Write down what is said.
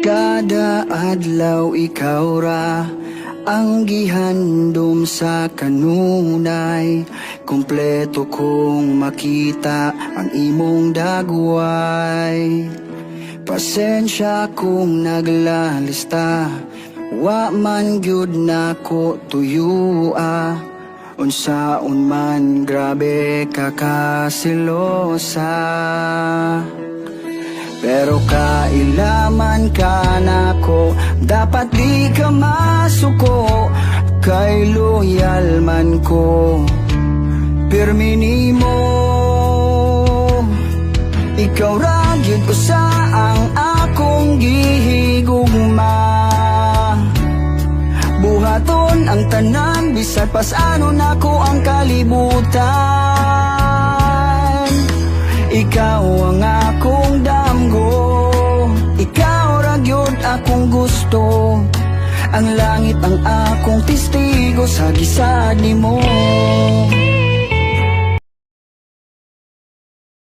Kada adlaw ikaw ra ang gihandom sa kanunay. Kompleto kong makita ang imong dagway. Pasensya kung naglalista, wa man gyud nako tuyua. Unsaon man grabe ka kasilosa. Pero kailaman ka nako, dapat di ka masuko. Kay loyal man ko, pirmi nimo. Ikaw ra gyud usa ang akong gihigugma. Buhaton ang tanan, bisag pasano nako ang kalibutan. Ikaw ang akong damgo, ikaw ra gyud akong gusto. Ang langit ang akong testigo sa gisag nimo.